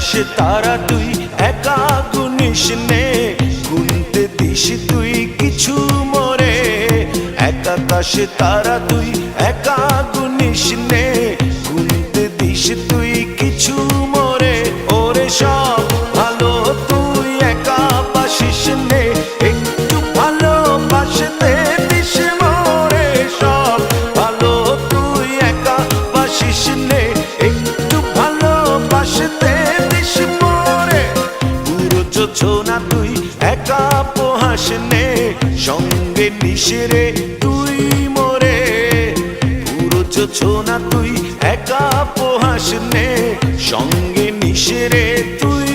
আকাশে তারা তুই একা গুনিস নে, গুনতে দিস তুই কিছু মোরে। এক আকাশে তারা তুই একা গুনিস নে, গুনতে দিস তুই কিছু মোরে। ওরে সব ভালো তুই একা বাসিস নে, একটু ভালোবাসতে দিস মোরে। সব ভালো তুই একা বাসিস নে, একটু ভালোবাসতে দিস মোরে। পুরো যোজনা তুই একা পোহাস নে, সঙ্গে নিস রে তুই মোরে। পুরো যোজনা তুই একা পোহাস নে, সঙ্গে নিস রে তুই